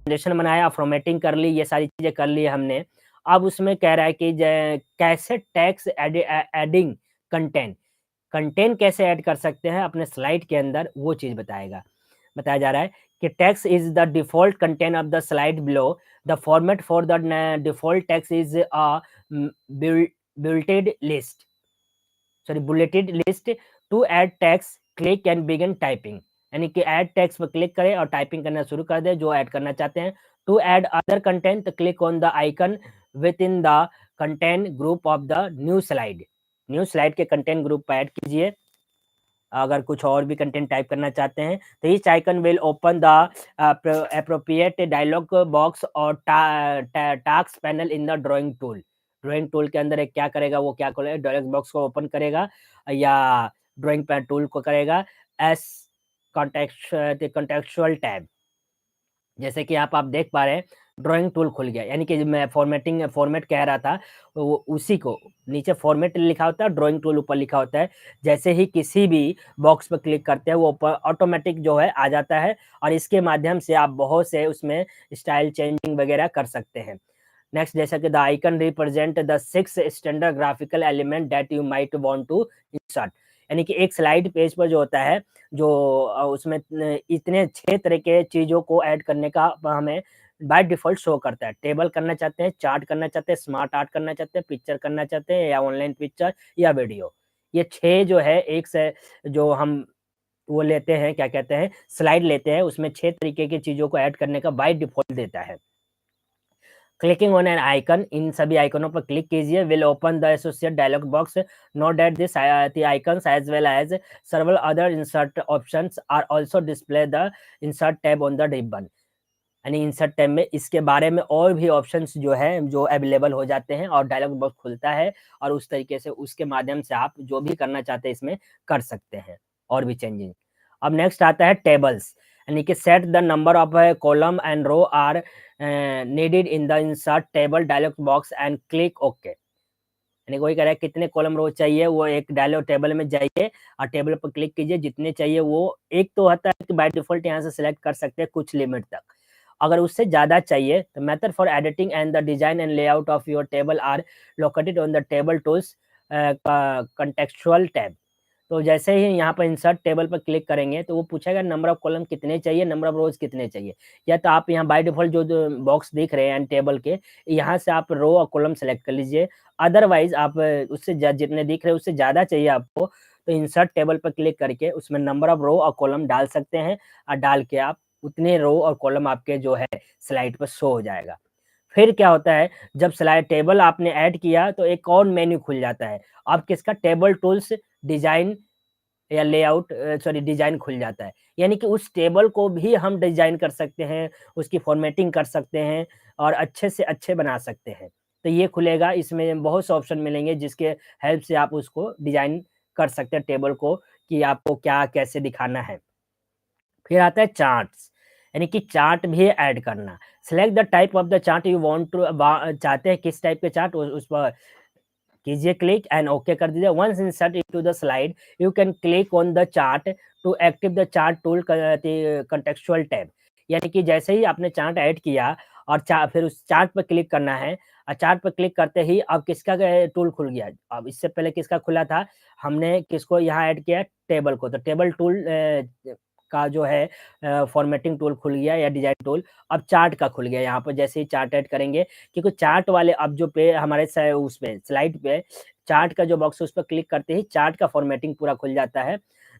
Presentation बनाया, formatting कर ली, ये सारी चीज़ें कर ली हमने। अब उसमें कह रहा है कि कैसे टेक्स्ट एडिंग कंटेंट, कंटेंट कैसे ऐड कर सकते हैं अपने स्लाइड के अंदर, वो चीज़ बताया जा रहा है कि text is the default content of the slide below. The format for the default text is a bulleted list, sorry bulleted list. To add text click and begin typing, यानी कि ऐड टेक्स्ट पर click करें और typing करना शुरू कर दें जो ऐड करना चाहते हैं। To add other content click on the icon within the content group of the new slide के कंटेंट ग्रुप पर ऐड कीजिए। अगर कुछ और भी कंटेंट टाइप करना चाहते हैं तो each icon will open the appropriate dialog box और task panel in the drawing tool के अंदर एक क्या करेगा, वो क्या करेगा, डायलॉग बॉक्स को ओपन करेगा या ड्राइंग पैड टूल को करेगा एस कॉन्टेक्चुअल टैब। जैसे कि आप देख पा रहे हैं ड्राइंग टूल खुल गया, यानी कि मैं फॉर्मेट कह रहा था, वो उसी को नीचे फॉर्मेट लिखा होता है, ड्राइंग टूल ऊपर लिखा होता है। जैसे ही किसी भी बॉक्स पर क्लिक करते हैं वो ऊपर ऑटोमेटिक जो है आ जाता है और इसके माध्यम से आप बहुत से उसमें स्टाइल चेंजिंग वगैरह कर सकते हैं। नेक्स्ट, जैसा कि the icon represent the 6 standard graphical element that you might want to insert, यानी कि एक स्लाइड पेज पर जो होता है, जो उसमें इतने 6 तरह के चीज़ों को ऐड करने का हमें बाय डिफ़ॉल्ट शो करता है। टेबल करना चाहते हैं, चार्ट करना चाहते हैं, स्मार्ट आर्ट करना चाहते हैं, पिक्चर करना चाहते हैं या ऑनलाइन पिक्चर या वीडियो। ये 6 जो है एक से जो हम वो लेते हैं, क्या कहते हैं, स्लाइड लेते हैं, उसमें 6 तरीके की चीज़ों को ऐड करने का बाय डिफ़ॉल्ट देता है। क्लिकिंग ऑन एन आइकन, इन सभी आइकनों पर क्लिक कीजिए, will open the associate dialog box. Note that this the icons as well as several other insert options are also display the insert tab on the ribbon, यानी insert tab में इसके बारे में और भी ऑप्शंस जो है जो अवेलेबल हो जाते हैं और डायलॉग बॉक्स खुलता है और उस तरीके से उसके माध्यम से आप जो भी करना चाहते हैं इसमें कर सकते हैं और भी चेंजिंग। अब नेक्स्ट आता है टेबल्स, यानी कि set the number of column and row are needed in the insert table dialog box and click okay, यानी वही कह रहा है कितने कॉलम रो चाहिए, वो एक डायलॉग टेबल में जाइए और टेबल पर क्लिक कीजिए, जितने चाहिए वो एक तो होता है कि बाय डिफॉल्ट यहाँ से सिलेक्ट कर सकते हैं कुछ लिमिट तक। अगर उससे ज़्यादा चाहिए तो method for editing and the design and layout of your table are located on the table tools contextual tab. तो जैसे ही यहाँ पर इंसर्ट टेबल पर क्लिक करेंगे तो वो पूछेगा नंबर ऑफ कॉलम कितने चाहिए, नंबर ऑफ रोज कितने चाहिए। या तो आप यहाँ बाय डिफॉल्ट जो बॉक्स दिख रहे हैं टेबल के, यहाँ से आप रो और कॉलम सेलेक्ट कर लीजिए। अदरवाइज आप उससे जितने दिख रहे हैं उससे ज़्यादा चाहिए आपको तो इंसर्ट टेबल पर क्लिक करके उसमें नंबर ऑफ रो और कॉलम डाल सकते हैं और डाल के आप उतने रो और कॉलम आपके जो है स्लाइड पर शो हो जाएगा। फिर क्या होता है, जब स्लाइड टेबल आपने ऐड किया तो एक और मेन्यू खुल जाता है। अब किसका, टेबल टूल्स डिजाइन या लेआउट सॉरी डिजाइन खुल जाता है, यानी कि उस टेबल को भी हम डिजाइन कर सकते हैं, उसकी फॉर्मेटिंग कर सकते हैं और अच्छे से अच्छे बना सकते हैं। तो ये खुलेगा, इसमें बहुत से ऑप्शन मिलेंगे जिसके हेल्प से आप उसको डिजाइन कर सकते हैं टेबल को कि आपको क्या कैसे दिखाना है। फिर आता है चार्ट्स, यानी कि चार्ट भी ऐड करना। Select the type of the chart you want to, चाहते हैं किस टाइप के चार्ट, उस पर कीजिए क्लिक एंड ओके कर दीजिए। Once insert into the slide you can click on the chart to active the chart tool contextual tab, यानी कि जैसे ही आपने चार्ट ऐड किया और फिर उस चार्ट पर क्लिक करना है और चार्ट पर क्लिक करते ही अब किसका टूल खुल गया। अब इससे पहले किसका खुला था, हमने किसको यहाँ ऐड किया, टेबल को, तो टेबल टूल का जो है फॉर्मेटिंग टूल खुल गया या डिजाइन टूल। अब चार्ट का खुल गया, यहाँ पर जैसे ही चार्ट ऐड करेंगे, क्योंकि चार्ट वाले अब जो पे हमारे उस पे स्लाइड पे चार्ट का जो बॉक्स है उस पर क्लिक करते ही चार्ट का फॉर्मेटिंग पूरा खुल जाता है।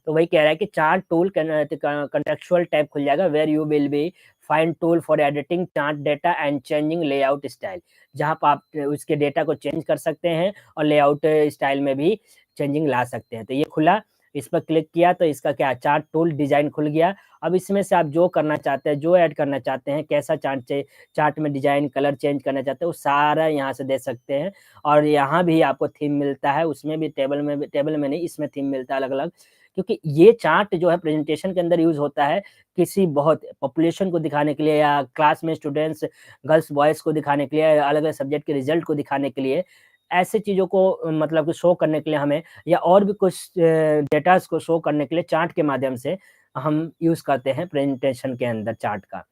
तो वही कह रहा है कि चार्ट टूल कंटेक्चुअल टैब खुल जाएगा where you will be find tool for editing chart data and changing layout style, जहाँ पर आप उसके डेटा को चेंज कर सकते हैं और लेआउट स्टाइल में भी चेंजिंग ला सकते हैं। तो ये खुला, इस पर क्लिक किया तो इसका क्या, चार्ट टूल डिजाइन खुल गया। अब इसमें से आप जो करना चाहते हैं, जो ऐड करना चाहते हैं, कैसा चार्ट चाहिए, चार्ट में डिजाइन कलर चेंज करना चाहते हैं, वो सारा यहाँ से दे सकते हैं। और यहाँ भी आपको थीम मिलता है, उसमें भी टेबल में नहीं, इसमें थीम मिलता है अलग अलग, क्योंकि ये चार्ट जो है प्रेजेंटेशन के अंदर यूज होता है किसी बहुत पॉपुलेशन को दिखाने के लिए या क्लास में स्टूडेंट्स गर्ल्स बॉयज को दिखाने के लिए, अलग अलग सब्जेक्ट के रिजल्ट को दिखाने के लिए। ऐसे चीज़ों को मतलब कि शो करने के लिए हमें या और भी कुछ डेटास को शो करने के लिए चार्ट के माध्यम से हम यूज़ करते हैं प्रेजेंटेशन के अंदर चार्ट का।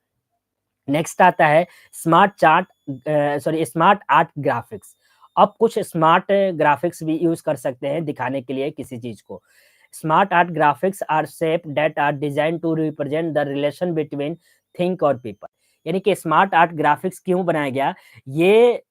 नेक्स्ट आता है smart chart sorry smart art graphics. अब कुछ स्मार्ट ग्राफिक्स भी यूज़ कर सकते हैं दिखाने के लिए किसी चीज़ को। Smart art graphics are shape that are designed to represent the relation between thing और पीपल। यानी कि स्मार्ट आर्ट ग्राफिक्स क्यों बनाया गया? ये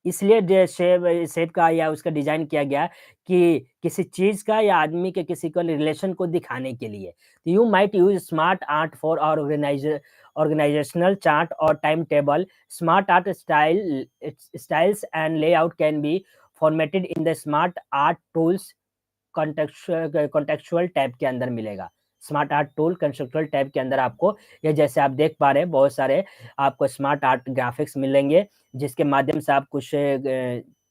इसलिए शेप का या उसका डिज़ाइन किया गया कि किसी चीज़ का या आदमी के किसी को रिलेशन को दिखाने के लिए। You might use smart art for organisational chart और time table. Smart art styles and layout can be formatted in the smart art tools contextual tab के अंदर मिलेगा। Smart art tool conceptual tab के अंदर आपको ये जैसे आप देख पा रहे हैं बहुत सारे आपको स्मार्ट आर्ट ग्राफिक्स मिलेंगे, जिसके माध्यम से आप कुछ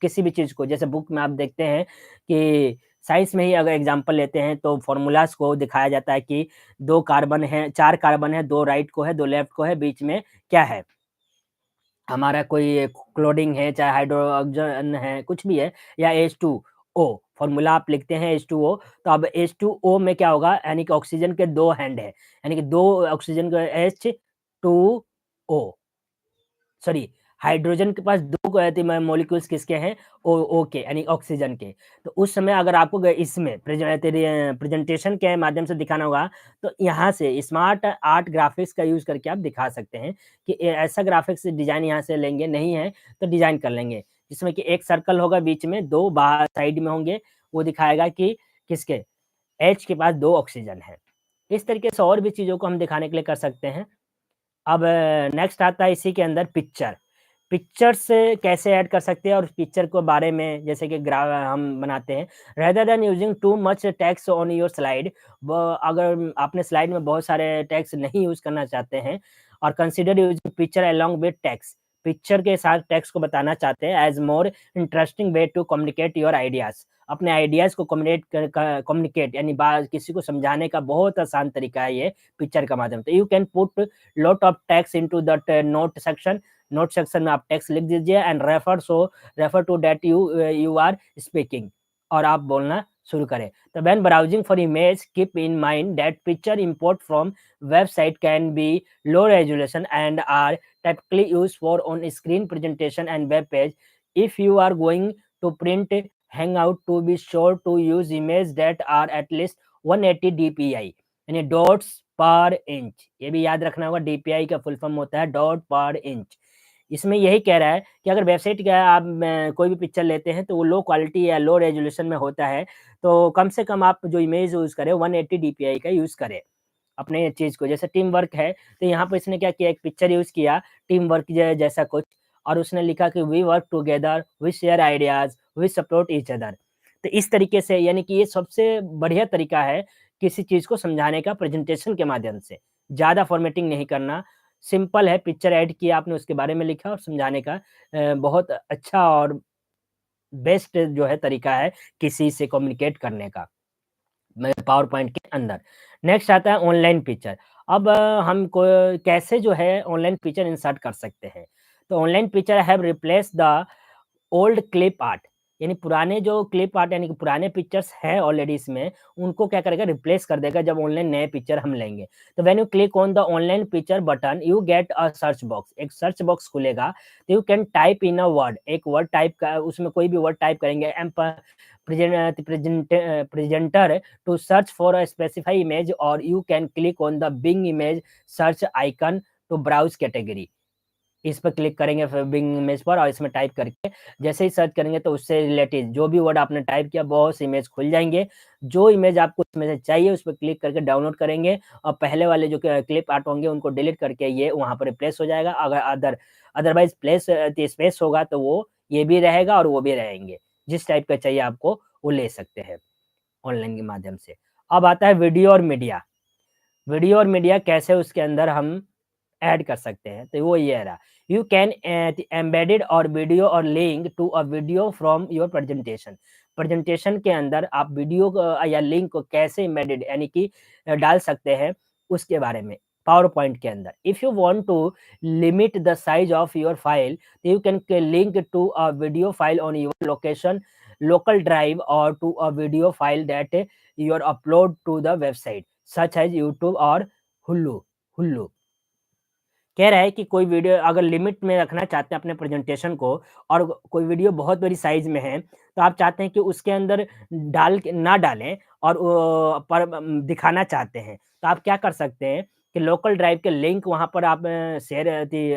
किसी भी चीज़ को जैसे बुक में आप देखते हैं कि साइंस में ही अगर एग्जांपल लेते हैं तो फ़ॉर्मूलाज़ को दिखाया जाता है कि 2 कार्बन है 4 कार्बन है, 2 राइट को है, 2 लेफ्ट को है, बीच में क्या है? हमारा कोई क्लोरीन है, चाहे हाइड्रोजन है, कुछ भी है या H2O फ़ॉर्मूला आप लिखते हैं H2O तो अब H2O में क्या होगा यानी कि ऑक्सीजन के 2 हैंड हैं, यानी कि 2 ऑक्सीजन का H2O सॉरी हाइड्रोजन के पास 2 मॉलिक्यूल्स किसके हैं? O के यानी ऑक्सीजन के। तो उस समय अगर आपको इसमें प्रेजेंटेशन के माध्यम से दिखाना होगा, तो यहाँ से स्मार्ट आर्ट ग्राफिक्स का यूज़ करके आप दिखा सकते हैं कि ऐसा ग्राफिक्स डिज़ाइन यहाँ से लेंगे, नहीं है तो डिज़ाइन कर लेंगे। जिसमें कि एक सर्कल होगा बीच में, 2 बाहर साइड में होंगे, वो दिखाएगा कि किसके H के पास 2 ऑक्सीजन है। इस तरीके से और भी चीज़ों को हम दिखाने के लिए कर सकते हैं। अब नेक्स्ट आता है इसी के अंदर पिक्चर। पिक्चर्स कैसे ऐड कर सकते हैं और पिक्चर के बारे में जैसे कि हम बनाते हैं rather than using too much text on your slide अगर आपने स्लाइड में बहुत सारे टेक्स्ट नहीं यूज करना चाहते हैं और consider using picture along with text picture के साथ टेक्स्ट को बताना चाहते हैं as more interesting way to communicate your ideas अपने आइडियाज को कम्युनिकेट यानी किसी को समझाने का बहुत आसान तरीका है ये पिक्चर का माध्यम से you can put lot of text into that note section में आप टेक्स्ट लिख दीजिए and refer to that you are speaking और आप बोलना शुरू करें तो when browsing for image keep in mind that picture import from website can be low resolution and are typically used for on screen presentation and web page if you are going to print hangout to be sure to use image that are at least 180 dpi यानी dots पर inch ये भी याद रखना होगा DPI का full form होता है डॉट पर इंच इसमें यही कह रहा है कि अगर वेबसाइट का आप कोई भी पिक्चर लेते हैं तो वो लो क्वालिटी या लो रेजोल्यूशन में होता है तो कम से कम आप जो इमेज यूज़ करें 180 डीपीआई का यूज़ करें अपने चीज़ को जैसे टीम वर्क है तो यहाँ पर इसने क्या किया एक पिक्चर यूज़ किया टीम वर्क जैसा कुछ और उसने लिखा कि we work together we share ideas we support each other तो इस तरीके से यानी कि ये सबसे बढ़िया तरीका है किसी चीज़ को समझाने का प्रेजेंटेशन के माध्यम से। ज़्यादा फॉर्मेटिंग नहीं करना, सिंपल है पिक्चर ऐड किया आपने उसके बारे में लिखा और समझाने का बहुत अच्छा और बेस्ट जो है तरीका है किसी से कम्युनिकेट करने का। पावर पॉइंट के अंदर। नेक्स्ट आता है ऑनलाइन पिक्चर। अब हम को कैसे जो है ऑनलाइन पिक्चर इंसर्ट कर सकते हैं। तो online picture have replace the old clip art यानी पुराने जो क्लिप आर्ट यानी कि पुराने पिक्चर्स हैं ऑलरेडी इसमें, उनको क्या करेगा रिप्लेस कर देगा जब ऑनलाइन नए पिक्चर हम लेंगे। तो when you click on the online picture button you get a search box, एक सर्च बॉक्स खुलेगा। तो you can type in a word, एक वर्ड टाइप का उसमें कोई भी वर्ड टाइप करेंगे presenter to search for a specified image or you can click on the Bing image search icon to browse category। इस पर क्लिक करेंगे फिर बिंग इमेज पर और इसमें टाइप करके जैसे ही सर्च करेंगे तो उससे रिलेटेड जो भी वर्ड आपने टाइप किया बहुत से इमेज खुल जाएंगे। जो इमेज आपको उसमें से चाहिए उस पर क्लिक करके डाउनलोड करेंगे और पहले वाले जो क्लिप आर्ट होंगे उनको डिलीट करके ये वहाँ पर रिप्लेस हो जाएगा। अगर अदरवाइज प्लेस स्पेस होगा तो वो ये भी रहेगा और वो भी रहेंगे। जिस टाइप का चाहिए आपको वो ले सकते हैं ऑनलाइन के माध्यम से। अब आता है वीडियो और मीडिया। वीडियो और मीडिया कैसे उसके अंदर हम ऐड कर सकते हैं तो वो ये रहा you can embedded or video or link to a video from your presentation के अंदर आप वीडियो या लिंक को कैसे एम्बेडेड यानी कि डाल सकते हैं उसके बारे में पावर पॉइंट के अंदर। If you want to limit the size of your file, you can link to a video file on your location local drive और to a video file that you are upload to the website such as YouTube और Hulu हुल्लू। कह रहा है कि कोई video अगर limit में रखना चाहते हैं अपने प्रेजेंटेशन को, और कोई वीडियो बहुत बड़ी साइज में है, तो आप चाहते हैं कि उसके अंदर डाल के ना डालें और पर दिखाना चाहते हैं, तो आप क्या कर सकते हैं कि लोकल ड्राइव के लिंक वहाँ पर आप शेयर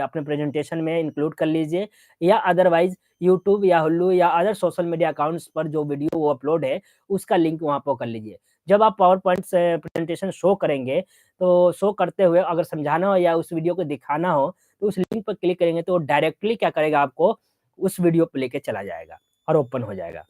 अपने प्रेजेंटेशन में इंक्लूड कर लीजिए, या अदरवाइज यूट्यूब या हुल्लू या अदर सोशल मीडिया अकाउंट्स पर जो वीडियो वो अपलोड है उसका लिंक वहाँ पर कर लीजिए। जब आप पावर पॉइंट से प्रेजेंटेशन शो करेंगे, तो शो करते हुए अगर समझाना हो या उस वीडियो को दिखाना हो, तो उस लिंक पर क्लिक करेंगे तो डायरेक्टली क्या करेगा, आपको उस वीडियो पे लेके चला जाएगा और ओपन हो जाएगा।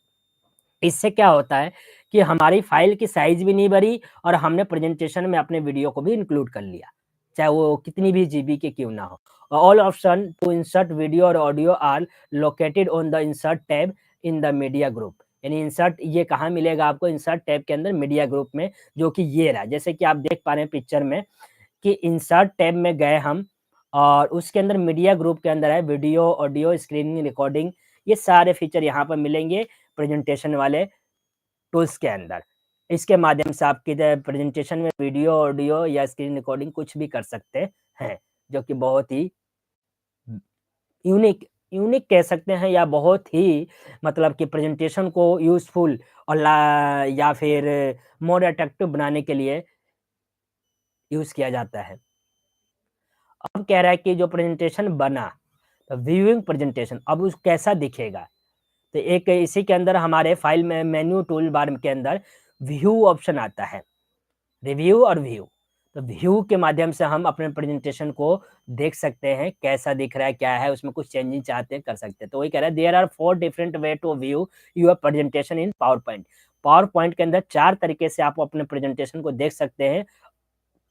इससे क्या होता है कि हमारी फाइल की साइज भी नहीं बढ़ी और हमने प्रेजेंटेशन में अपने वीडियो को भी इंक्लूड कर लिया, चाहे वो कितनी भी जीबी के क्यों ना हो। All option to insert video और audio are located on the insert tab in the media group. यानी इंसर्ट ये कहाँ मिलेगा आपको, इंसर्ट टैब के अंदर मीडिया ग्रुप में, जो कि ये रहा। जैसे कि आप देख पा रहे हैं पिक्चर में कि इंसर्ट टैब में गए हम, और उसके अंदर मीडिया ग्रुप के अंदर है वीडियो, ऑडियो, स्क्रीनिंग, रिकॉर्डिंग, ये सारे फीचर यहाँ पर मिलेंगे प्रेजेंटेशन वाले टूल्स के अंदर। इसके माध्यम से आपकी प्रेजेंटेशन में वीडियो, ऑडियो या स्क्रीन रिकॉर्डिंग कुछ भी कर सकते हैं, जो कि बहुत ही यूनिक यूनिक कह सकते हैं, या बहुत ही मतलब कि प्रेजेंटेशन को यूज़फुल और या फिर मोर अट्रैक्टिव बनाने के लिए यूज़ किया जाता है। अब कह रहा है कि जो प्रेजेंटेशन बना, तो व्यूइंग प्रेजेंटेशन अब उस कैसा दिखेगा। तो एक इसी के अंदर हमारे फाइल में मेन्यू टूल बार के अंदर व्यू ऑप्शन आता है, रिव्यू और व्यू। तो व्यू के माध्यम से हम अपने प्रेजेंटेशन को देख सकते हैं, कैसा दिख रहा है, क्या है, उसमें कुछ चेंजिंग चाहते हैं कर सकते हैं। तो वही कह रहा है there are 4 different way to view your presentation in PowerPoint. Power point के अंदर 4 तरीके से आप अपने प्रेजेंटेशन को देख सकते हैं।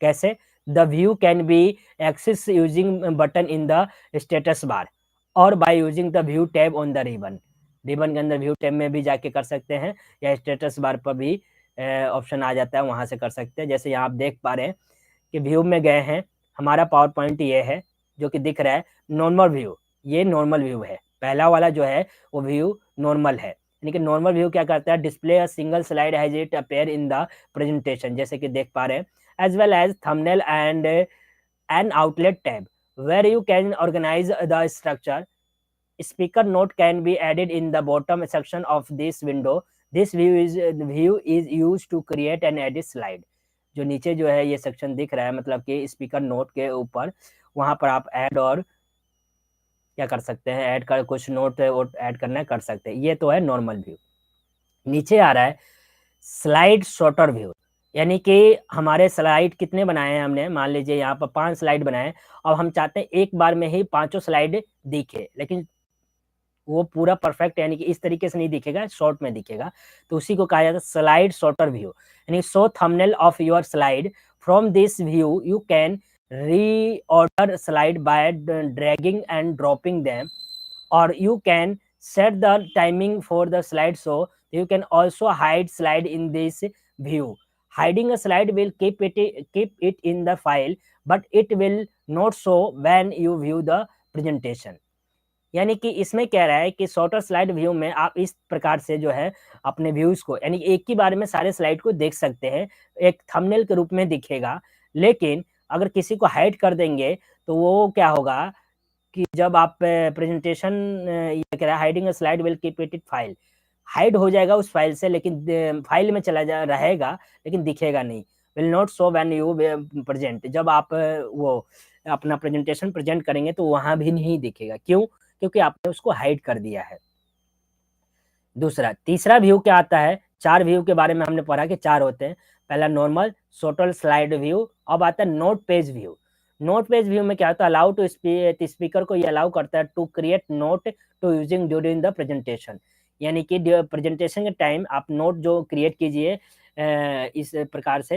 कैसे? The view can be access using button in the status bar और by using the view tab on the ribbon. Ribbon के अंदर व्यू टैब में भी जाके कर सकते हैं, या स्टेटस बार पर भी ऑप्शन आ जाता है, वहां से कर सकते हैं। जैसे यहाँ आप देख पा रहे हैं कि व्यू में गए हैं, हमारा पावर पॉइंट ये है जो कि दिख रहा है नॉर्मल व्यू। ये नॉर्मल व्यू है, पहला वाला जो है वो व्यू नॉर्मल है। यानी कि नॉर्मल व्यू क्या करता है, display a single slide has it appear in the presentation, जैसे कि देख पा रहे हैं, as well as thumbnail and an outlet tab where you can organize the structure. Speaker note can be added in the bottom section of this window. This view is used to create and edit slide. जो नीचे जो है ये section दिख रहा है, मतलब कि स्पीकर नोट के ऊपर, वहां पर आप ऐड और क्या कर सकते हैं, ऐड कर कुछ नोट ऐड करना है कर सकते हैं। ये तो है नॉर्मल व्यू। नीचे आ रहा है स्लाइड शॉर्टर व्यू, यानी कि हमारे स्लाइड कितने बनाए हैं हमने, मान लीजिए यहाँ पर 5 स्लाइड बनाए, अब हम चाहते हैं एक बार में ही पांचों स्लाइड दिखे, लेकिन वो पूरा परफेक्ट यानी कि इस तरीके से नहीं दिखेगा, शॉर्ट में दिखेगा। तो उसी को कहा जाता है स्लाइड शॉर्टर व्यू। यानी show thumbnail of your slide from this view you can reorder slide bye dragging and dropping them, or you can set the timing for the slide show. You can also hide slide in this view. Hiding a slide will keep it in the file, but it will not show when you view the presentation. यानी कि इसमें कह रहा है कि shorter slide view में आप इस प्रकार से जो है अपने व्यूज को, यानी एक ही बार में सारे स्लाइड को देख सकते हैं, एक थंबनेल के रूप में दिखेगा। लेकिन अगर किसी को हाइड कर देंगे तो वो क्या होगा कि जब आप प्रेजेंटेशन, ये कह रहा है hiding a slide will keep it file, hide हो जाएगा उस फाइल से, लेकिन फाइल में चला जा रहेगा लेकिन दिखेगा नहीं। Will not show when you present, जब आप वो अपना प्रेजेंटेशन प्रेजेंट करेंगे तो वहां भी नहीं दिखेगा। क्यों? क्योंकि आपने उसको हाइड कर दिया है। दूसरा, तीसरा व्यू क्या आता है, 4 व्यू के बारे में हमने पढ़ा कि 4 होते हैं। पहला नॉर्मल शॉर्टर स्लाइड व्यू, अब आता है note page view. Note page view में क्या होता है, अलाउ टू स्पीकर को ये अलाउ करता है to create note to using during the presentation. यानी कि प्रेजेंटेशन के टाइम आप नोट जो क्रिएट कीजिए, इस प्रकार से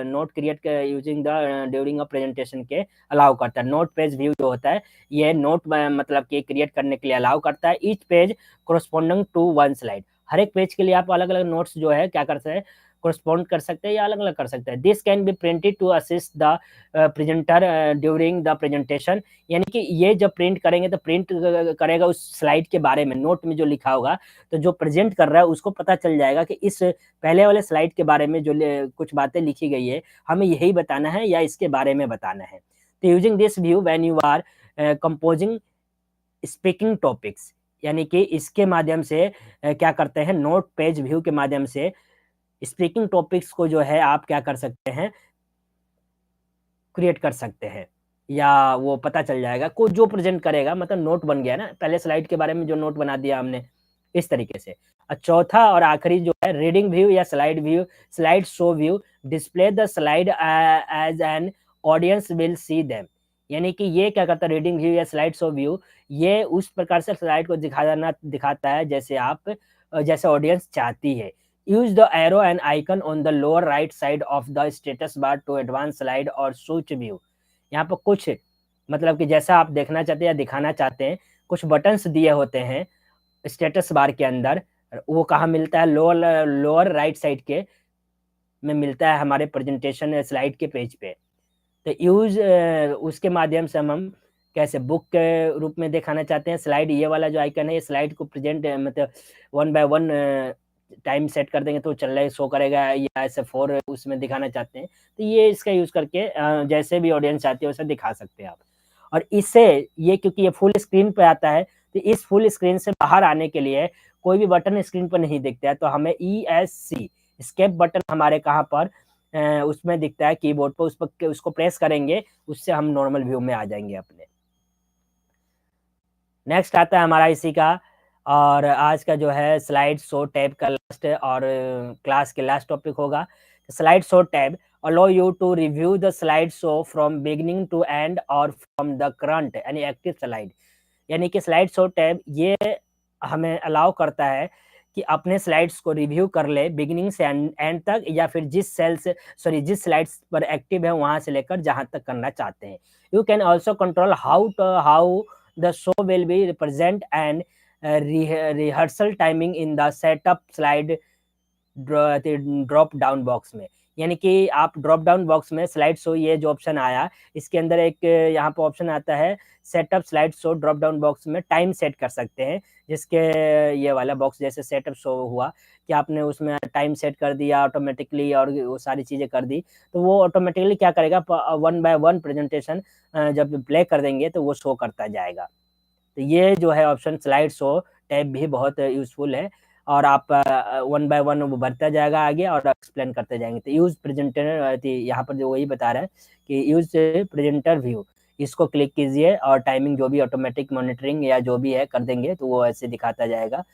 note create using the during a presentation के अलाउ करता है। नोट पेज व्यू जो होता है ये नोट मतलब कि क्रिएट करने के लिए अलाउ करता है। Each page corresponding to one slide, हर एक पेज के लिए आप अलग अलग नोट्स जो है क्या करते हैं कोरस्पॉन्ड कर सकते हैं या अलग-अलग कर सकते हैं। This can be printed to assist the presenter during the presentation, यानी कि ये जब प्रिंट करेंगे तो प्रिंट करेगा उस स्लाइड के बारे में, नोट में जो लिखा होगा, तो जो प्रेजेंट कर रहा है उसको पता चल जाएगा कि इस पहले वाले स्लाइड के बारे में जो कुछ बातें लिखी गई है, हमें यही बताना है या इसके बारे में बताना है। तो using this view when you are composing speaking topics, यानी कि इसके माध्यम से क्या करते हैं, नोट पेज व्यू के माध्यम से स्पीकिंग टॉपिक्स को जो है आप क्या कर सकते हैं, क्रिएट कर सकते हैं, या वो पता चल जाएगा को जो प्रेजेंट करेगा, मतलब नोट बन गया ना, पहले स्लाइड के बारे में जो नोट बना दिया हमने, इस तरीके से। चौथा और आखिरी जो है रीडिंग व्यू या slide show view, display the slide as an audience will see them, यानी कि ये क्या करता है, रीडिंग व्यू या स्लाइड शो व्यू, ये उस प्रकार से स्लाइड को दिखाता है जैसे आप जैसे ऑडियंस चाहती है। Use the arrow and icon on the lower right side of the status bar to advance slide or switch view. यहाँ पर कुछ मतलब कि जैसा आप देखना चाहते हैं या दिखाना चाहते हैं, कुछ बटन्स दिए होते हैं स्टेटस बार के अंदर, वो कहाँ मिलता है, लोअर लोअर राइट साइड के में मिलता है हमारे प्रेजेंटेशन स्लाइड के पेज पे। तो यूज उसके माध्यम से हम कैसे बुक के रूप में दिखाना चाहते हैं स्लाइड, ये वाला जो आइकन है ये स्लाइड को प्रेजेंट मतलब one by one time set कर देंगे तो चल रहा है शो करेगा, या ऐसे 4 उसमें दिखाना चाहते हैं तो ये इसका यूज करके जैसे भी ऑडियंस चाहती है वैसे दिखा सकते हैं आप। और इससे ये क्योंकि ये फुल स्क्रीन पे आता है, तो इस फुल स्क्रीन से बाहर आने के लिए कोई भी बटन स्क्रीन पर नहीं दिखता है, तो हमें ESC एस्केप बटन हमारे कहाँ पर उसमें दिखता है कीबोर्ड पर, उस पर उसको प्रेस करेंगे, उससे हम नॉर्मल व्यू में आ जाएंगे अपने। नेक्स्ट आता है हमारा इसी का, और आज का जो है स्लाइड शो टैब का लास्ट और क्लास के लास्ट टॉपिक होगा। Slide show tab allow you to review the slide show from beginning to end or from the current यानी एक्टिव स्लाइड, यानी कि स्लाइड शो टैब ये हमें अलाउ करता है कि अपने स्लाइड्स को रिव्यू कर ले बिगिनिंग से एंड तक, या फिर जिस स्लाइड्स पर एक्टिव है वहां से लेकर जहां तक करना चाहते हैं। You can also control how the show will be represent and rehearsal timing in the setup slide drop down box में, यानी कि आप ड्रॉप डाउन बॉक्स में स्लाइड शो ये जो ऑप्शन आया, इसके अंदर एक यहाँ पर ऑप्शन आता है setup slide show, drop down box में टाइम सेट कर सकते हैं, जिसके ये वाला बॉक्स जैसे सेटअप शो हुआ कि आपने उसमें टाइम सेट कर दिया ऑटोमेटिकली और वो सारी चीज़ें कर दी, तो वो ऑटोमेटिकली क्या करेगा, वन बाय वन प्रेजेंटेशन जब प्ले कर देंगे तो वो शो करता जाएगा। तो ये जो है ऑप्शन स्लाइड शो टैब भी बहुत यूजफुल है, और आप वन बाय वन वो बढ़ता जाएगा आगे और एक्सप्लेन करते जाएंगे। तो यूज प्रेजेंटर यहाँ पर जो वही बता रहा है कि यूज प्रेजेंटर व्यू, इसको क्लिक कीजिए और टाइमिंग जो भी ऑटोमेटिक मॉनिटरिंग या जो भी है कर देंगे, तो वो ऐसे दिखाता जाएगा।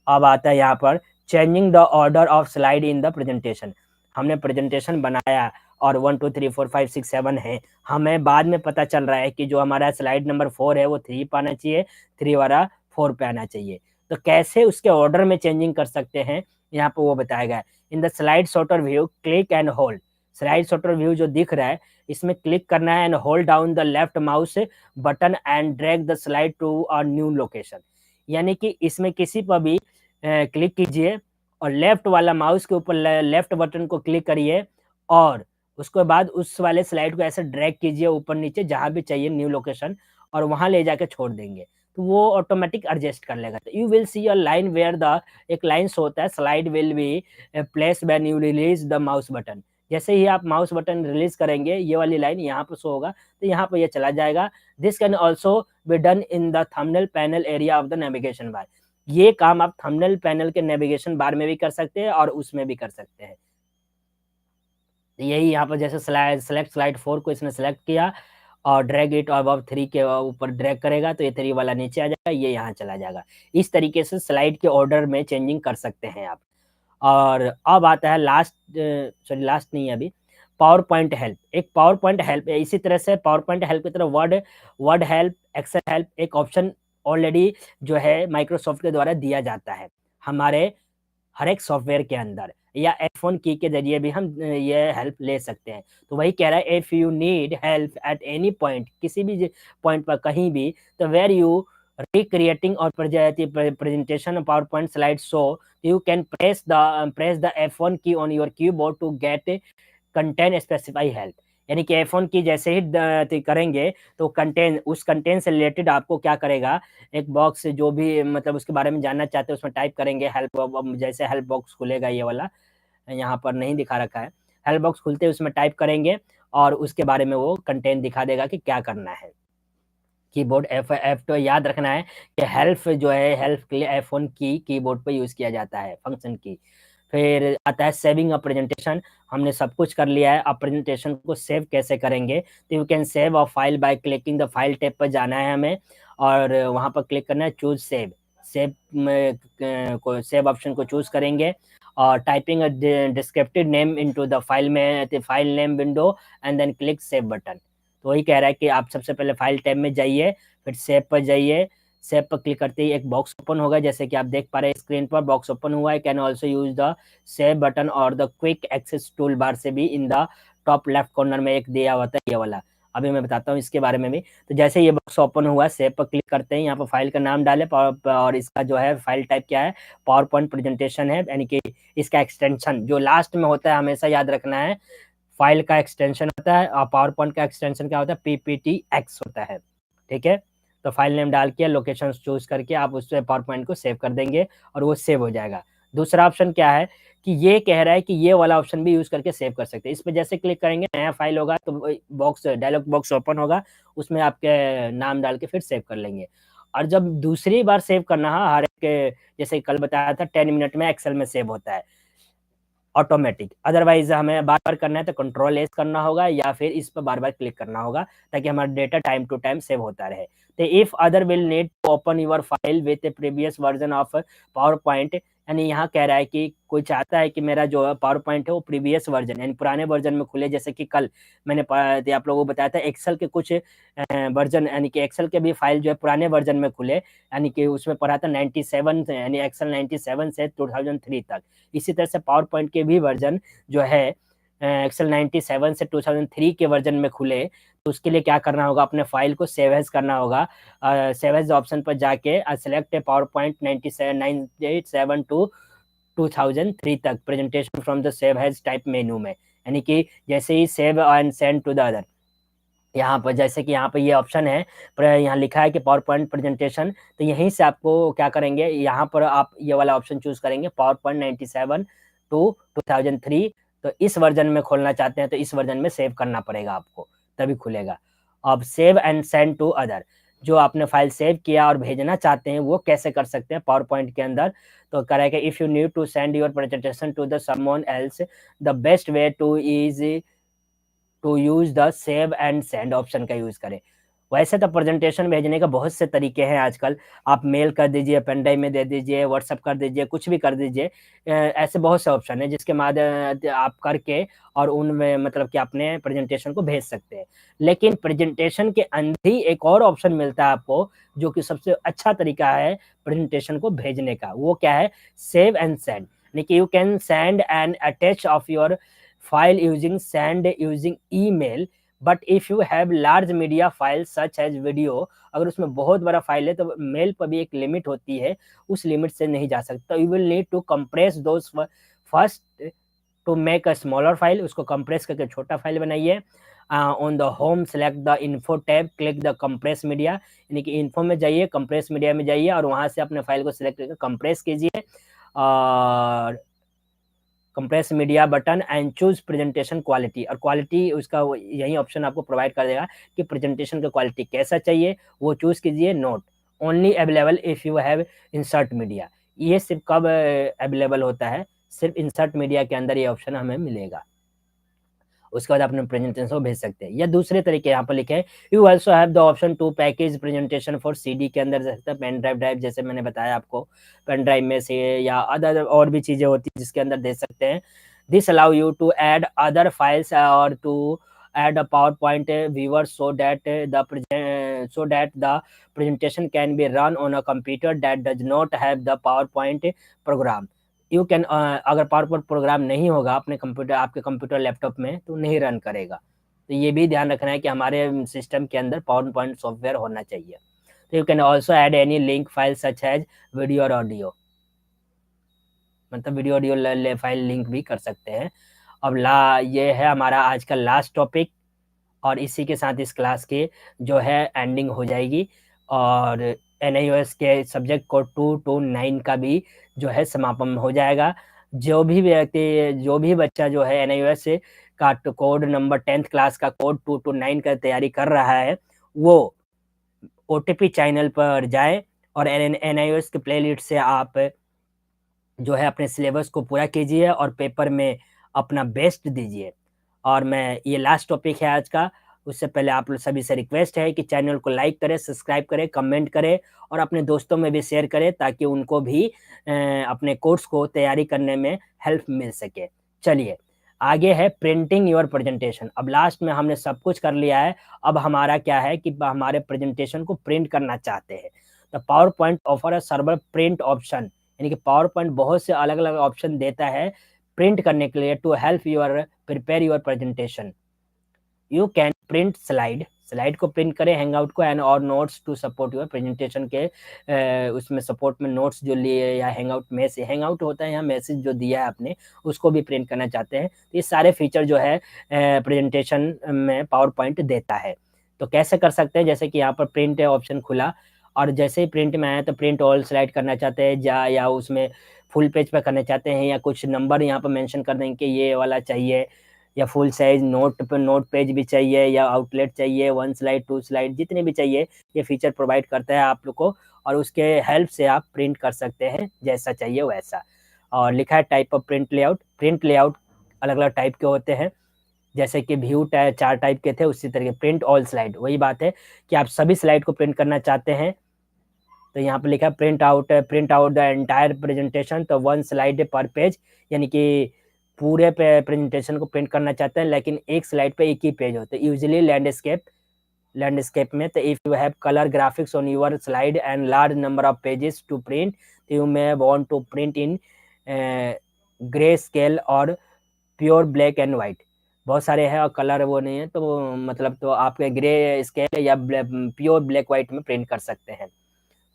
अब आता है यहाँ पर changing the order of slide in the presentation. हमने प्रेजेंटेशन बनाया और 1 2 3 4 5 6 7 है, हमें बाद में पता चल रहा है कि जो हमारा स्लाइड नंबर 4 है वो 3 पे आना चाहिए, 3 वाला 4 पे आना चाहिए, तो कैसे उसके ऑर्डर में चेंजिंग कर सकते हैं यहाँ पर वो बताया गया है। In the slide sorter view click and hold, slide sorter view जो दिख रहा है इसमें क्लिक करना है and hold down the left mouse button and drag the slide to a new location, यानी कि इसमें किसी पर भी क्लिक कीजिए और लेफ्ट वाला माउस के ऊपर लेफ्ट बटन को क्लिक करिए और उसके बाद उस वाले स्लाइड को ऐसे ड्रैग कीजिए ऊपर नीचे जहां भी चाहिए न्यू लोकेशन, और वहां ले जाके छोड़ देंगे तो वो ऑटोमेटिक एडजस्ट कर लेगा। तो you will see a line where the एक लाइन शो होता है slide will be place when you release the mouse button, जैसे ही आप माउस बटन रिलीज करेंगे ये वाली लाइन यहाँ पर शो होगा तो यहाँ पर ये चला जाएगा। This can also be done in the thumbnail panel area of the navigation bar, ये काम आप थंबनेल पैनल के नेविगेशन बार में भी कर सकते हैं और उसमें भी कर सकते हैं। यही यहाँ पर जैसे सेलेक्ट स्लाइड 4 को इसने सेलेक्ट किया और ड्रैग इट अबव 3 के ऊपर ड्रैग करेगा तो ये 3 वाला नीचे आ जाएगा, ये यहाँ चला जाएगा। इस तरीके से स्लाइड के ऑर्डर में चेंजिंग कर सकते हैं आप। और अब आता है लास्ट नहीं है अभी, पावर पॉइंट हेल्प। एक पावर पॉइंट हेल्प है, इसी तरह से पावर पॉइंट हेल्प की तरह वर्ड हेल्प, एक्सेल हेल्प एक ऑप्शन ऑलरेडी जो है माइक्रोसॉफ्ट के द्वारा दिया जाता है हमारे हर एक सॉफ्टवेयर के अंदर, या एफ1 की के जरिए भी हम ये हेल्प ले सकते हैं। तो वही कह रहा है if you need help at any point, किसी भी पॉइंट पर कहीं भी, तो where you recreating or presentation of PowerPoint slides, so you can press the F1 key on your keyboard to get content specify help। यानी कि F1 की जैसे ही करेंगे तो उस कंटेंट से रिलेटेड आपको क्या करेगा, एक बॉक्स जो भी मतलब उसके बारे में जानना चाहते हैं उसमें टाइप करेंगे हेल्प, जैसे हेल्प बॉक्स खुलेगा ये वाला, यहाँ पर नहीं दिखा रखा है, हेल्प बॉक्स खुलते उसमें टाइप करेंगे और उसके बारे में वो कंटेंट दिखा देगा कि क्या करना है। कीबोर्ड एफ तो याद रखना है कि हेल्प जो है, हेल्प के लिए F1 की कीबोर्ड पे यूज किया जाता है, फंक्शन की। फिर आता है सेविंग अ प्रेजेंटेशन। हमने सब कुछ कर लिया है, अब प्रेजेंटेशन को सेव कैसे करेंगे, तो you can save a file by clicking the file tab पर जाना है हमें और वहाँ पर क्लिक करना है चूज सेव। सेव ऑप्शन को चूज करेंगे और typing a descriptive name into the file में file name window and then click save button. तो वही कह रहा है कि आप सबसे पहले फाइल टैब में जाइए, फिर सेव पर जाइए, सेव पर क्लिक करते ही एक बॉक्स ओपन होगा, जैसे कि आप देख पा रहे हैं स्क्रीन पर बॉक्स ओपन हुआ है। Can also use the save button और the quick access tool bar से भी in the top left corner में एक दिया हुआ था ये वाला। अभी मैं बताता हूँ इसके बारे में भी। तो जैसे ये बॉक्स ओपन हुआ, सेव पर क्लिक करते हैं, यहाँ पर फाइल का नाम डाले और इसका जो है फाइल टाइप क्या है, पावर पॉइंट प्रेजेंटेशन है, यानी कि इसका एक्सटेंशन जो लास्ट में होता है हमेशा याद रखना है, फाइल का एक्सटेंशन होता है और पावर पॉइंट का एक्सटेंशन क्या होता है, PPTX होता है। ठीक है, तो फाइल नेम डाल के लोकेशन चूज करके आप उस पावर पॉइंट को सेव कर देंगे और वो सेव हो जाएगा। दूसरा ऑप्शन क्या है कि ये कह रहा है कि ये वाला ऑप्शन भी यूज करके सेव कर सकते हैं। इस पर जैसे क्लिक करेंगे नया फाइल होगा तो बॉक्स डायलॉग बॉक्स ओपन होगा, उसमें आपके नाम डाल के फिर सेव कर लेंगे। और जब दूसरी बार सेव करना है, हर एक जैसे कल बताया था 10 मिनट में एक्सेल में सेव होता है ऑटोमेटिक, अदरवाइज हमें बार बार करना है तो कंट्रोल एस करना होगा या फिर इस पर बार बार क्लिक करना होगा ताकि हमारा data time to time save होता रहे। तो if other will need to open your file with previous version of PowerPoint, यानी यहाँ कह रहा है कि कोई चाहता है कि मेरा जो पावर पॉइंट है वो प्रीवियस वर्जन यानी पुराने वर्जन में खुले, जैसे कि कल मैंने आप लोगों को बताया था एक्सेल के कुछ वर्जन, यानी कि एक्सेल के भी फाइल जो है पुराने वर्जन में खुले, यानी कि उसमें पढ़ा था 97 यानी एक्सेल 97 से 2003 तक। इसी तरह से पावर पॉइंट के भी वर्जन जो है एक्सेल 97 से 2003 के वर्जन में खुले, तो उसके लिए क्या करना होगा, अपने फाइल को सेव एज करना होगा। सेव एज ऑप्शन पर जाके सेलेक्ट पावर पॉइंट 97 टू 2003 तक presentation from the save as type menu में, यानी कि जैसे ही save and send to the other, यहाँ पर जैसे कि यहाँ पर ये ऑप्शन है, पर यहाँ लिखा है कि पावर पॉइंट प्रेजेंटेशन, तो यहीं से आपको क्या करेंगे, यहाँ पर आप ये वाला ऑप्शन चूज करेंगे पावर पॉइंट 97 टू 2003। तो इस वर्जन में खोलना चाहते हैं तो इस वर्जन में सेव करना पड़ेगा आपको, तभी खुलेगा। अब save and send to other, जो आपने फाइल सेव किया और भेजना चाहते हैं वो कैसे कर सकते हैं पावर पॉइंट के अंदर, तो करेगा if you need to send your presentation to the someone else, the best way to is to use the save and send option का यूज करें। वैसे तो प्रेजेंटेशन भेजने का बहुत से तरीके हैं आजकल, आप मेल कर दीजिए, पेन ड्राइव में दे दीजिए, व्हाट्सअप कर दीजिए, कुछ भी कर दीजिए, ऐसे बहुत से ऑप्शन है जिसके माध्यम आप करके और उनमें मतलब कि अपने प्रेजेंटेशन को भेज सकते हैं। लेकिन प्रेजेंटेशन के अंदर ही एक और ऑप्शन मिलता है आपको जो कि सबसे अच्छा तरीका है प्रेजेंटेशन को भेजने का, वो क्या है, सेव एंड सेंड। यानी कि you can send and attach of your file using send using email, but if you have large media files such as video, अगर उसमें बहुत बड़ा फाइल है तो मेल पर भी एक लिमिट होती है, उस लिमिट से नहीं जा सकता। You will need to compress those first to make a smaller file, उसको कंप्रेस करके छोटा फाइल बनाइए। On the home select the info tab, click the compress media, यानी कि इन्फो में जाइए, कंप्रेस मीडिया में जाइए और वहां से अपने फाइल को सिलेक्ट करके कंप्रेस कीजिए और compress media button and choose presentation quality, और क्वालिटी उसका यही ऑप्शन आपको प्रोवाइड कर देगा कि प्रेजेंटेशन का क्वालिटी कैसा चाहिए, वो चूज कीजिए। Note only available if you have insert media, ये सिर्फ कब अवेलेबल होता है, सिर्फ इंसर्ट मीडिया के अंदर ये ऑप्शन हमें मिलेगा, उसके बाद अपने प्रेजेंटेशन को भेज सकते हैं। या दूसरे तरीके यहाँ पर लिखे हैं, you also have the option to package presentation for CD के अंदर सकता है, पेन ड्राइव जैसे मैंने बताया आपको, पेन ड्राइव में से या अदर और भी चीजें होती है जिसके अंदर दे सकते हैं। This allow you to add other files or to add a PowerPoint viewer so that the presentation can be run on a computer that does not have the PowerPoint program. You can अगर power point programme नहीं होगा अपने computer, आपके computer laptop में, तो नहीं run करेगा। तो ये भी ध्यान रखना है कि हमारे सिस्टम के अंदर पावर पॉइंट सॉफ्टवेयर होना चाहिए। You can also add any link file such as video और ऑडियो, मतलब वीडियो ऑडियो फाइल लिंक भी कर सकते हैं। अब ये है हमारा आज का लास्ट टॉपिक, और इसी के साथ इस क्लास की जो है एंडिंग हो जाएगी, और NIOS के सब्जेक्ट कोड 2 to 9 का भी जो है समापन हो जाएगा। जो भी व्यक्ति, जो भी बच्चा जो है NIOS का कोड नंबर 10th क्लास का कोड 2 to 9 का तैयारी कर रहा है, वो OTP चैनल पर जाए और NIOS के प्लेलिस्ट से आप जो है अपने सिलेबस को पूरा कीजिए और पेपर में अपना बेस्ट दीजिए। और मैं, ये लास्ट टॉपिक है आज का, उससे पहले आप लोग सभी से रिक्वेस्ट है कि चैनल को लाइक करें, सब्सक्राइब करें, कमेंट करें और अपने दोस्तों में भी शेयर करें, ताकि उनको भी अपने कोर्स को तैयारी करने में हेल्प मिल सके। चलिए आगे है प्रिंटिंग योर प्रेजेंटेशन। अब लास्ट में हमने सब कुछ कर लिया है, अब हमारा क्या है कि हमारे प्रेजेंटेशन को प्रिंट करना चाहते हैं। तो power point offer a server print option, यानी कि पावर पॉइंट बहुत से अलग अलग ऑप्शन देता है प्रिंट करने के लिए, to help your prepare your presentation. You can print slide को प्रिंट करें, हैंगआउट को, and or notes to support your presentation के उसमें सपोर्ट में नोट्स जो लिए या हैंगआउट में से हैंगआउट होता है, यहाँ मैसेज जो दिया है आपने उसको भी प्रिंट करना चाहते हैं, तो ये सारे फीचर जो है प्रेजेंटेशन में पावर पॉइंट देता है। तो कैसे कर सकते हैं, जैसे कि यहाँ पर प्रिंट ऑप्शन खुला, और जैसे ही प्रिंट में आया तो प्रिंट ऑल स्लाइड करना चाहते हैं या उसमें फुल पेज पर करना चाहते हैं, या कुछ नंबर यहाँ पर मेंशन कर देंगे कि ये वाला चाहिए, या फुल साइज नोट पेज भी चाहिए, या आउटलेट चाहिए, 1 स्लाइड 2 स्लाइड जितने भी चाहिए, ये फीचर प्रोवाइड करता है आप लोग को, और उसके हेल्प से आप प्रिंट कर सकते हैं जैसा चाहिए वैसा। और लिखा है टाइप ऑफ प्रिंट लेआउट अलग अलग टाइप के होते हैं, जैसे कि व्यू 4 टाइप के थे, उसी तरीके प्रिंट ऑल स्लाइड, वही बात है कि आप सभी स्लाइड को प्रिंट करना चाहते हैं, तो यहाँ पे लिखा है print out the entire presentation, तो 1 स्लाइड पर पेज, यानी कि पूरे प्रेजेंटेशन को प्रिंट करना चाहते हैं, लेकिन एक स्लाइड पे एक ही पेज होता है, यूजुअली लैंडस्केप में। तो if you have colour graphics on your slide and large number of pages to print, you may want to print in greyscale or pure black and white. बहुत सारे हैं और colour वो नहीं है, तो मतलब तो आप ग्रे स्केल या प्योर ब्लैक व्हाइट में प्रिंट कर सकते हैं।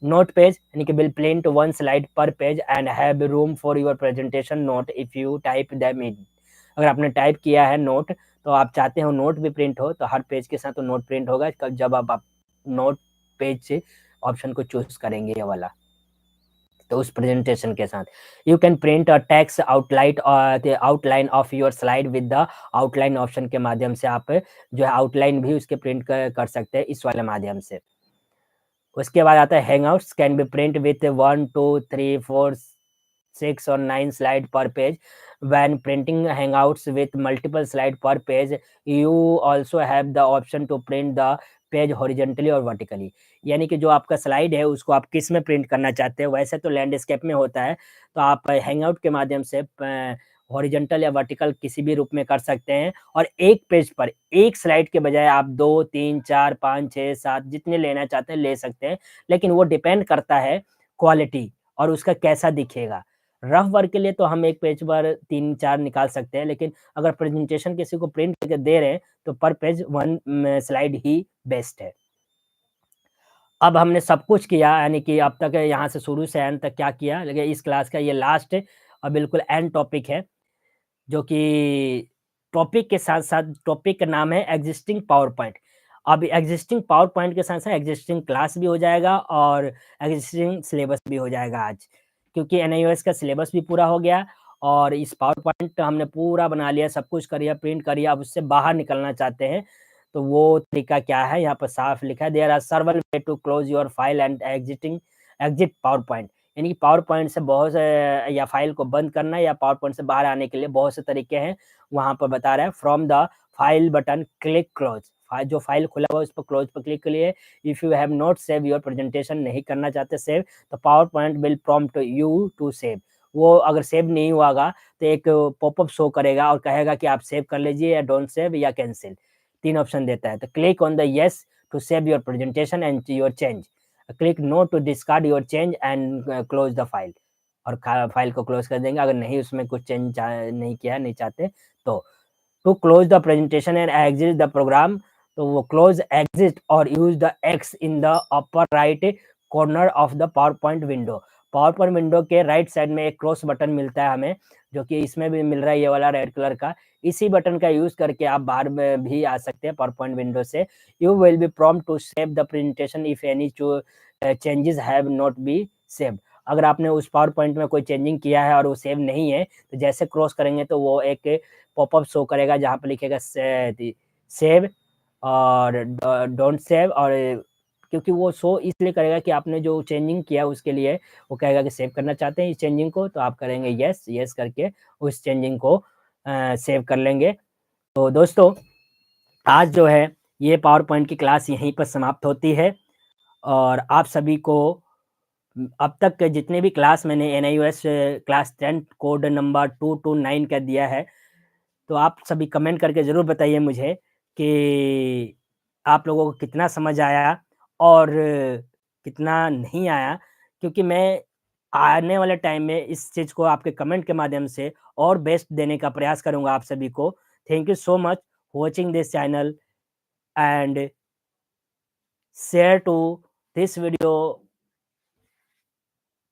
नोट पेज, यानी कि विल प्रिंट 1 स्लाइड पर page and have room for your presentation note if you type them in. अगर आपने टाइप किया है नोट, तो आप चाहते हो नोट भी प्रिंट हो, तो हर पेज के साथ तो नोट प्रिंट होगा जब आप नोट पेज से ऑप्शन को चूज करेंगे ये वाला, तो उस प्रेजेंटेशन के साथ। You can print a text outline of your slide with the outline option के माध्यम से आप जो है आउटलाइन भी उसके प्रिंट कर सकते हैं इस वाले माध्यम से। उसके बाद आता है Hangouts can be print with 1 2 3 4 6 और 9 स्लाइड पर page. When printing hangouts with multiple slide per page, you also have the option to print the page horizontally और वर्टिकली, यानी कि जो आपका स्लाइड है उसको आप किस में प्रिंट करना चाहते हैं। वैसे तो लैंडस्केप में होता है, तो आप हैंगआउट के माध्यम से हॉरिजेंटल या वर्टिकल किसी भी रूप में कर सकते हैं, और एक पेज पर एक स्लाइड के बजाय आप 2 3 4 5 6 7 जितने लेना चाहते हैं ले सकते हैं, लेकिन वो डिपेंड करता है क्वालिटी और उसका कैसा दिखेगा। रफ वर्क के लिए तो हम एक पेज पर 3-4 निकाल सकते हैं, लेकिन अगर प्रेजेंटेशन किसी को प्रिंट करके दे रहे हैं तो पर पेज 1 स्लाइड ही बेस्ट है। अब हमने सब कुछ किया, यानी कि अब तक यहाँ से शुरू से एंड तक क्या किया, लेकिन इस क्लास का ये लास्ट और बिल्कुल एंड टॉपिक है, जो कि टॉपिक के साथ-साथ टॉपिक का नाम है एग्जिस्टिंग पावर पॉइंट। अब एग्जिस्टिंग पावर पॉइंट के साथ-साथ एग्जिस्टिंग क्लास भी हो जाएगा और एग्जिस्टिंग सिलेबस भी हो जाएगा आज, क्योंकि एनआईओएस का सिलेबस भी पूरा हो गया और इस पावर पॉइंट हमने पूरा बना लिया, सब कुछ कर लिया, प्रिंट कर लिया। अब उससे बाहर निकलना चाहते हैं, तो वो तरीका क्या है, यहाँ पर साफ लिखा है, there are server way to close your file and exit PowerPoint, यानी कि पावर पॉइंट से बहुत से या फाइल को बंद करना या पावर पॉइंट से बाहर आने के लिए बहुत से तरीके हैं। वहाँ पर बता रहा है from the file button click close, जो फाइल खुला हुआ है उस पर क्लोज पर क्लिक करिए। If you have not save your presentation, नहीं करना चाहते सेव, तो PowerPoint will prompt you to save. वो अगर सेव नहीं हुआगा तो एक पॉपअप शो करेगा और कहेगा कि आप सेव कर लीजिए या डोंट सेव या कैंसिल, 3 ऑप्शन देता है। तो click on the yes to save your presentation and your change, click no to discard your change and close the file, और फाइल को क्लोज कर देंगे अगर नहीं उसमें कुछ चेंज नहीं किया नहीं चाहते तो। To close the presentation and exit the program, तो वो close exit or use the X in the upper right corner of the PowerPoint window. PowerPoint window के राइट साइड में एक क्रॉस बटन मिलता है हमें, जो कि इसमें भी मिल रहा है, ये वाला रेड कलर का। इसी बटन का यूज करके आप बाहर में भी आ सकते हैं पावर पॉइंट विंडो से। You will be prompt to save the presentation if any changes have not be saved. अगर आपने उस पावर पॉइंट में कोई चेंजिंग किया है और वो सेव नहीं है, तो जैसे क्रॉस करेंगे तो वो एक पॉपअप शो करेगा जहाँ पे लिखेगा सेव और डोंट सेव। और क्योंकि वो शो इसलिए करेगा कि आपने जो चेंजिंग किया उसके लिए वो कहेगा कि सेव करना चाहते हैं इस चेंजिंग को, तो आप करेंगे यस, यस करके उस चेंजिंग को सेव कर लेंगे। तो दोस्तों, आज जो है ये पावर पॉइंट की क्लास यहीं पर समाप्त होती है। और आप सभी को अब तक के जितने भी क्लास मैंने NIOS क्लास 10 कोड नंबर 229 का दिया है, तो आप सभी कमेंट करके ज़रूर बताइए मुझे कि आप लोगों को कितना समझ आया और कितना नहीं आया, क्योंकि मैं आने वाले टाइम में इस चीज़ को आपके कमेंट के माध्यम से और बेस्ट देने का प्रयास करूँगा आप सभी को। Thank you so much watching this channel and share to this video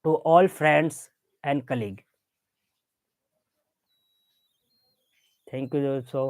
to all friends and colleagues. Thank you so